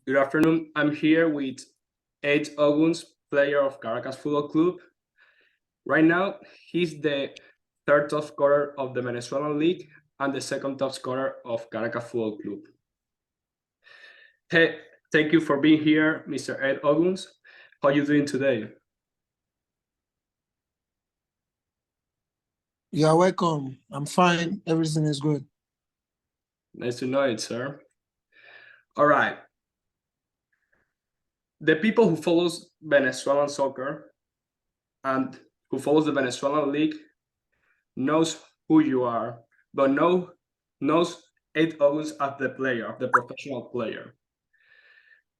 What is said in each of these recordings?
Good afternoon. I'm here with Ade Oguns, player of Caracas Football Club. Right now, he's the third top scorer of the Venezuelan league and the second top scorer of Caracas Football Club. Hey, thank you for being here, Mr. Ade Oguns. How are you doing today? You are welcome. I'm fine. Everything is good. Nice to know it, sir. All right. The people who follows Venezuelan soccer and who follows the Venezuelan league knows who you are, but knows Ade Oguns as the player, the professional player.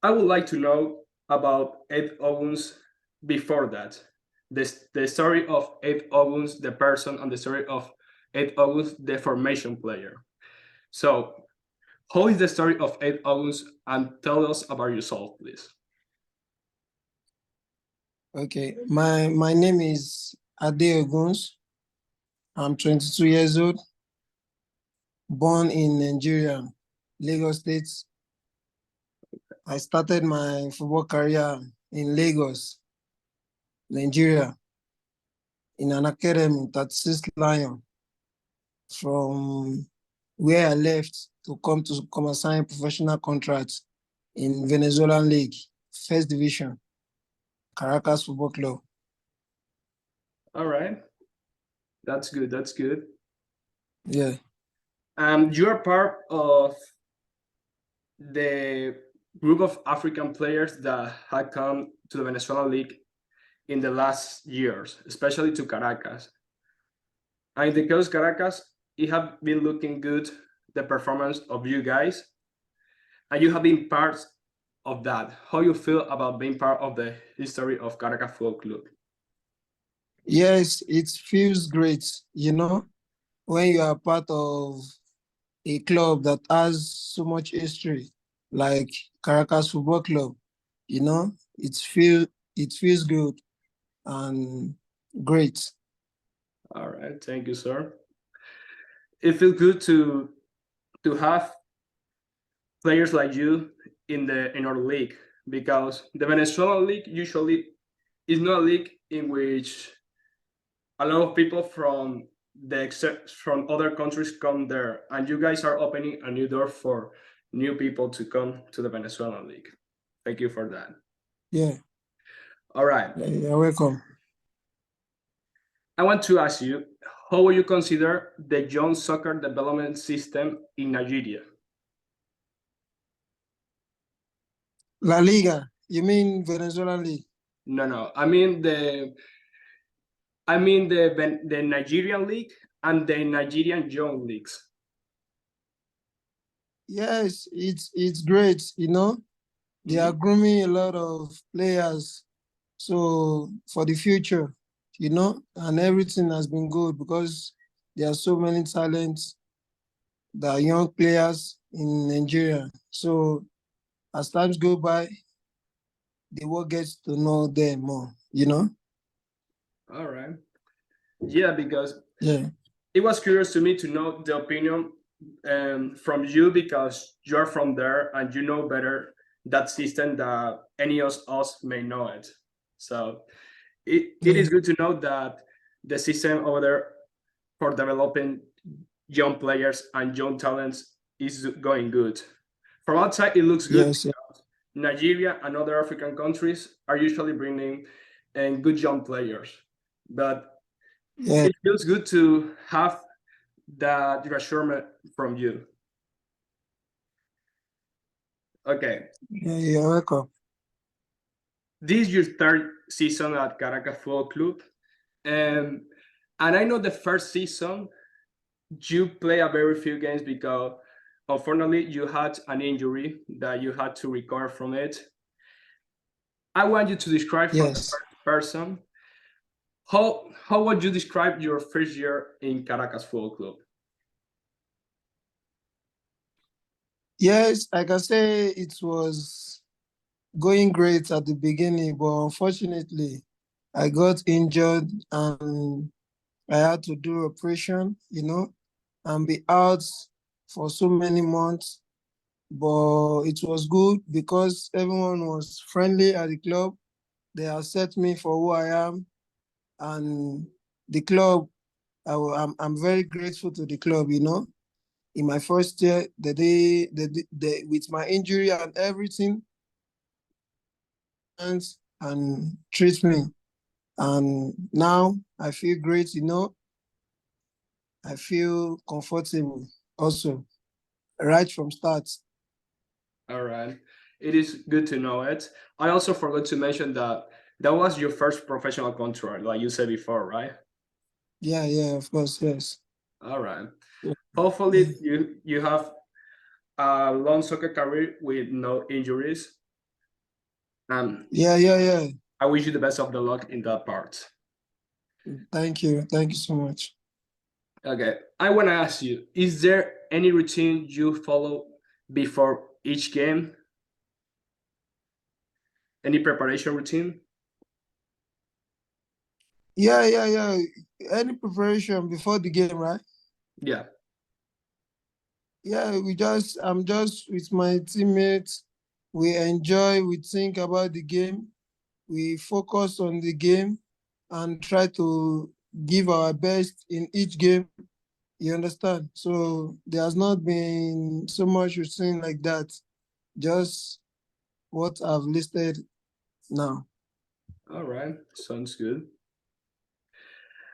I would like to know about Ade Oguns before that. The story of Ade Oguns, the person, and the story of Ade Oguns, the formation player. So, how is the story of Ade Oguns, and tell us about yourself, please. Okay. My name is Ade Oguns. I'm 22 years old, born in Nigeria, Lagos State. I started my football career in Lagos, Nigeria, in an academy, 36 Lion, from where I left to come and sign professional contracts in Venezuelan League, First Division, Caracas Football Club. All right. That's good. That's good. Yeah. You're part of the group of African players that had come to the Venezuelan league in the last years, especially to Caracas. And in the case of Caracas, it have been looking good, the performance of you guys, and you have been part of that. How you feel about being part of the history of Caracas Football Club? Yes, it feels great, when you are part of a club that has so much history, like Caracas Football Club, it feels good and great. All right, thank you, sir. It feels good to have players like you in our league, because the Venezuelan league usually is not a league in which a lot of people from other countries come there, and you guys are opening a new door for new people to come to the Venezuelan league. Thank you for that. Yeah. All right. You're welcome. I want to ask you, how would you consider the young soccer development system in Nigeria? La Liga, you mean Venezuelan League? No. I mean the Nigerian league and the Nigerian young leagues. Yes, it's great, They are grooming a lot of players. So for the future, and everything has been good because there are so many talents that are young players in Nigeria. So as times go by, the world gets to know them more, All right. Yeah, because Yeah. it was curious to me to know the opinion from you, because you're from there and you know better that system that any of us may know it. So it is good to know that the system over there for developing young players and young talents is going good. From outside, it looks good. Yes. Nigeria and other African countries are usually bringing good young players, but Yeah. it feels good to have that reassurance from you. Okay, Yeah, you're welcome. this is your third season at Caracas Football Club, and I know the first season you play a very few games because unfortunately you had an injury that you had to recover from it. I want you to describe from the Yes. first person how would you describe your first year in Caracas Football Club? Yes, I can say it was going great at the beginning, but unfortunately, I got injured and I had to do operation, and be out for so many months. but it was good because everyone was friendly at the club. They accept me for who I am, and the club. I'm very grateful to the club. In my first year, with my injury and everything, and treat me. And now I feel great. I feel comfortable also right from start. All right. It is good to know it. I also forgot to mention that that was your first professional contract, like you said before, right? Yeah, of course, yes. All right. Yeah, Hopefully you have a long soccer career with no injuries. Um, yeah. I wish you the best of the luck in that part. Thank you so much. Okay. I want to ask you, is there any routine you follow before each game? Any preparation routine? Yeah. Any preparation before the game, right? Yeah. Yeah, I'm just with my teammates. We enjoy, we think about the game, we focus on the game and try to give our best in each game. You understand? So there has not been so much routine like that. Just what I've listed now. All right. Sounds good.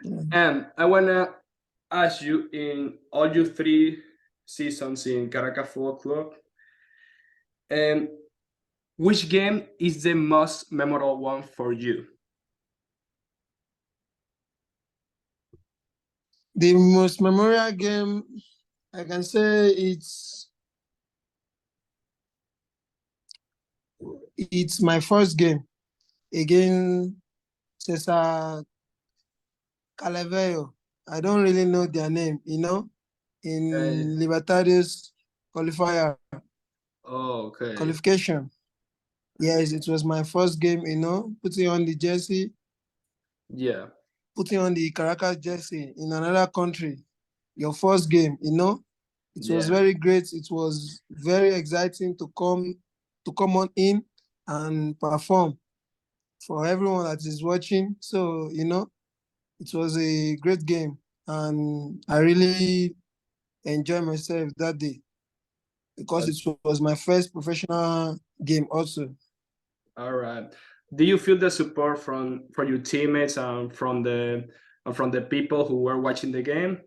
Yeah. And I want to ask you, in all your 3 seasons in Caracas Football Club, and which game is the most memorable one for you? The most memorable game I can say it's my first game against Cesar Calavejo. I don't really know their name, Uh, in Libertadores qualifier oh, okay. qualification. Yes, it was my first game, putting on the jersey, Yeah. putting on the Caracas jersey in another country. Your first game, it was Yeah. very great. It was very exciting to come on in and perform for everyone that is watching. So, it was a great game, and I really enjoyed myself that day because it was my first professional game also. All right. Do you feel the support from your teammates and from the people who were watching the game?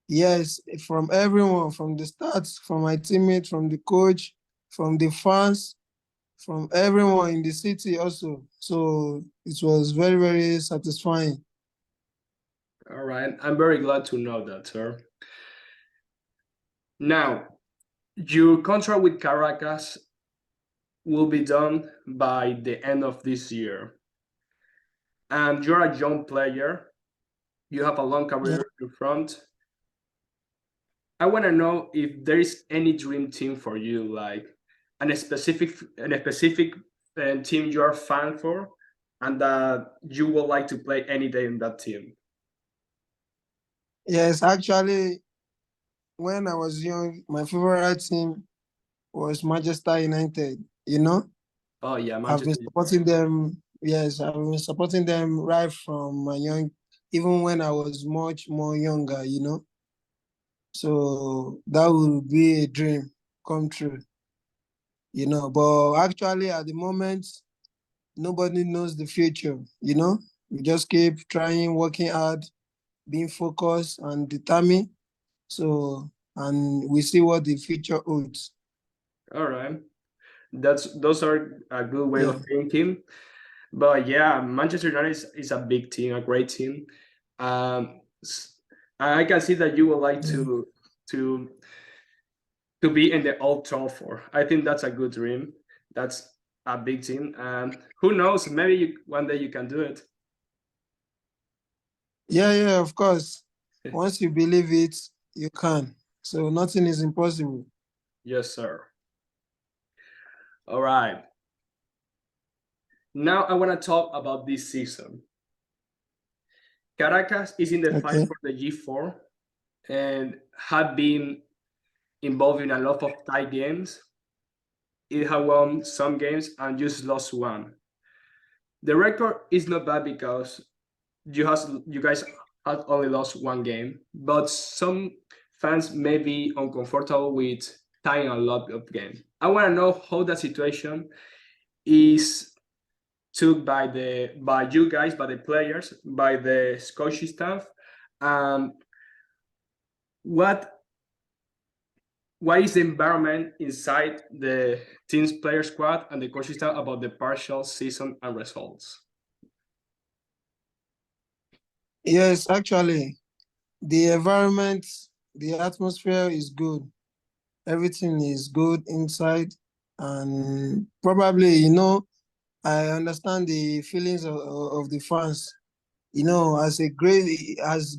Yes, from everyone, from the start, from my teammates, from the coach, from the fans, from everyone in the city also. So it was very, very satisfying. All right. I'm very glad to know that, sir. Now, your contract with Caracas will be done by the end of this year. And you're a young player. You have a long Yeah. career in front. I want to know if there is any dream team for you, like an specific team you're a fan for, and that you would like to play any day in that team. Yes, actually, when I was young, my favorite team was Manchester United. Oh yeah, I've been Manchester. supporting them. Yes, I've been supporting them right from my even when I was much more younger. So that would be a dream come true. But actually, at the moment, nobody knows the future. We just keep trying, working hard, being focused and determined. So, and we see what the future holds. All right, those are a good way Yeah, of thinking. But yeah, Manchester United is a big team, a great team. Um, s- I can see that you would like yeah. to to be in the Old Trafford. I think that's a good dream. That's a big team, and who knows? Maybe one day you can do it. Yeah, of course. Once you believe it, you can. So nothing is impossible. Yes, sir. All right. Now I want to talk about this season. Caracas is in the fight Okay. for the G4 and have been involving a lot of tight games. It had won some games and just lost one. The record is not bad because you guys had only lost one game, but some fans may be uncomfortable with tying a lot of games. I want to know how the situation is took by you guys, by the players, by the coaching staff. Um, what is the environment inside the team's player squad and the coaching staff about the partial season and results? Yes, actually, the environment, the atmosphere is good. Everything is good inside, and probably, I understand the feelings of the fans. As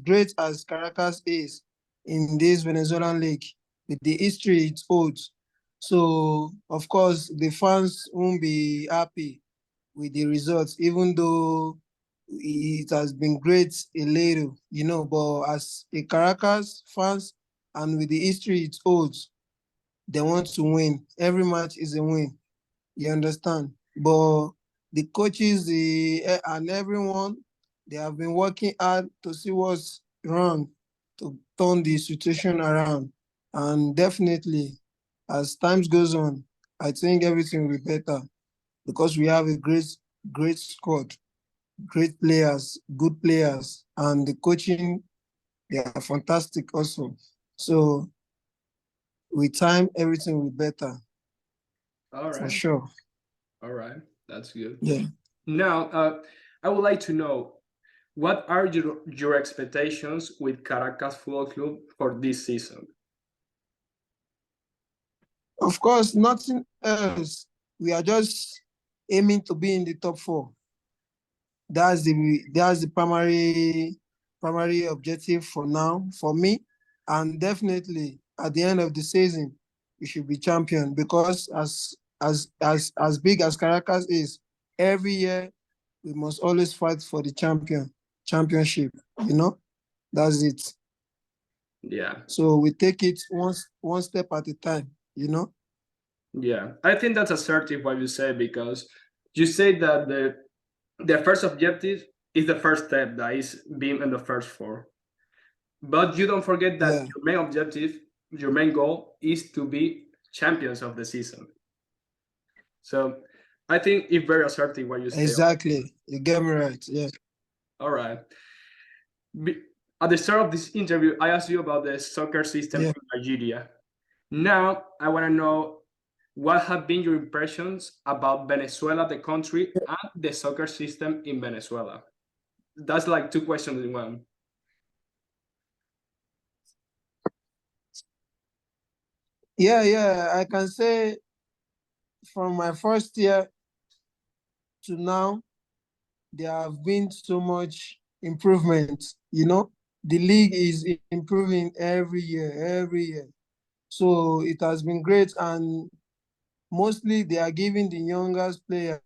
great as Caracas is in this Venezuelan league, with the history it holds. So of course the fans won't be happy with the results, even though it has been great a little, but as a Caracas fans and with the history it holds, they want to win. Every match is a win. You understand? But the coaches, and everyone, they have been working hard to see what's wrong, to turn the situation around. And definitely, as times goes on, I think everything will be better because we have a great squad, great players, good players, and the coaching, they are fantastic also. So with time, everything will be better. All For right. sure. All right. That's good. Yeah. Now, I would like to know what are your expectations with Caracas Football Club for this season? Of course, nothing else. We are just aiming to be in the top four. That's the primary objective for now for me, and definitely at the end of the season we should be champion because as big as Caracas is, every year we must always fight for the championship. That's it. Yeah. So we take it one step at a time. Yeah. I think that's assertive what you say because you say that the first objective is the first step that is being in the first four. But you don't forget that Yeah. your main objective, your main goal is to be champions of the season. So I think it's very assertive what you say. Exactly. You get me right. Yeah. All right. At the start of this interview, I asked you about the soccer system in Nigeria. Now, I want to know what have been your impressions about Venezuela, the country, and the soccer system in Venezuela? That's like two questions in one. Yeah. I can say from my first year to now, there have been so much improvement. The league is improving every year. So it has been great, and mostly they are giving the youngest player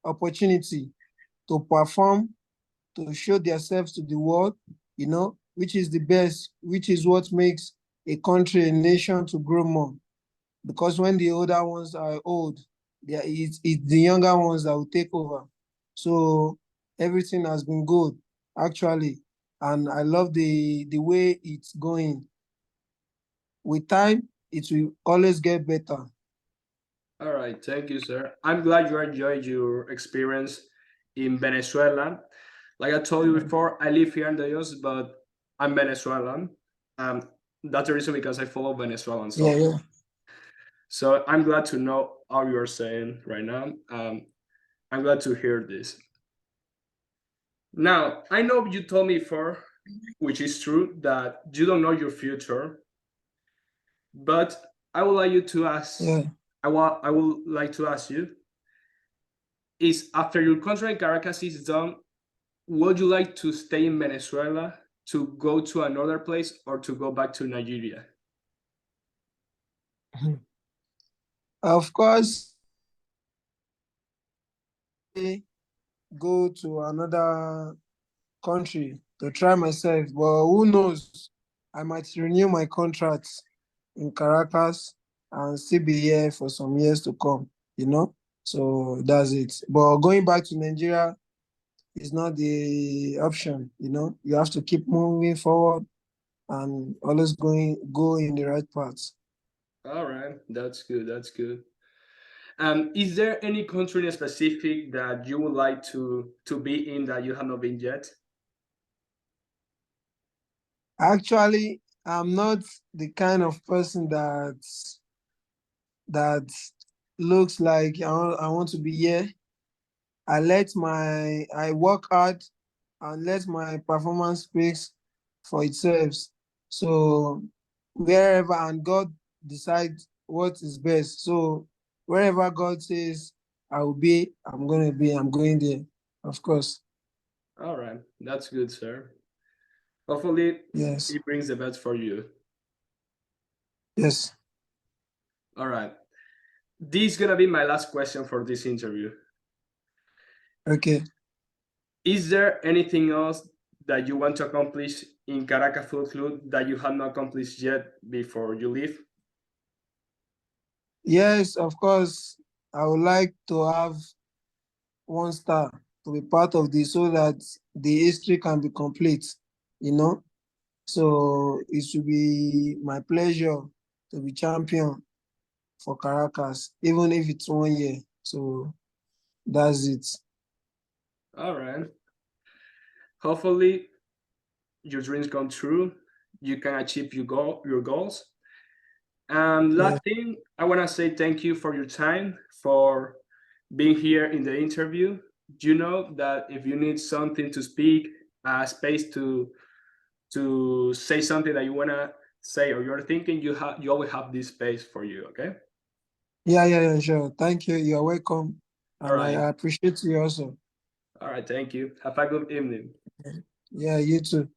opportunity to perform, to show themselves to the world, which is the best, which is what makes a country, a nation to grow more. Because when the older ones are old, it's the younger ones that will take over. So everything has been good, actually. And I love the way it's going. With time, it will always get better. All right, thank you, sir. I'm glad you enjoyed your experience in Venezuela. Like I told you before, I live here in the US, but I'm Venezuelan. That's the reason because I follow Venezuelan soccer. Yeah. So I'm glad to know how you're saying right now. I'm glad to hear this. Now, I know you told me before, which is true, that you don't know your future, but I would like you to ask. Yeah. I would like to ask you: is after your contract in Caracas is done, would you like to stay in Venezuela, to go to another place, or to go back to Nigeria? Of course, go to another country to try myself, but who knows? I might renew my contract in Caracas and still be here for some years to come, you know. So that's it. But going back to Nigeria is not the option, you know. You have to keep moving forward and always go in the right path. All right, that's good. That's good. Is there any country in specific that you would like to be in that you have not been yet? Actually, I'm not the kind of person that looks like I want to be here. I work hard and let my performance speaks for itself. So wherever and God decides what is best. So wherever God says I will be, I'm going there, of course. All right, that's good, sir. Hopefully, Yes. it brings the best for you. Yes. All right. This is gonna be my last question for this interview. Okay. Is there anything else that you want to accomplish in Caracas Football Club that you have not accomplished yet before you leave? Yes, of course. I would like to have one star to be part of this so that the history can be complete, you know. So it should be my pleasure to be champion for Caracas, even if it's 1 year. So that's it. All right. Hopefully, your dreams come true. You can achieve your goals. And Yeah. last thing, I want to say thank you for your time, for being here in the interview. You know that if you need something to speak, a space to say something that you want to say or you're thinking, you always have this space for you. Okay. Yeah, sure. Thank you. You're welcome. All And right. I appreciate you also. All right. Thank you. Have a good evening. Yeah, you too.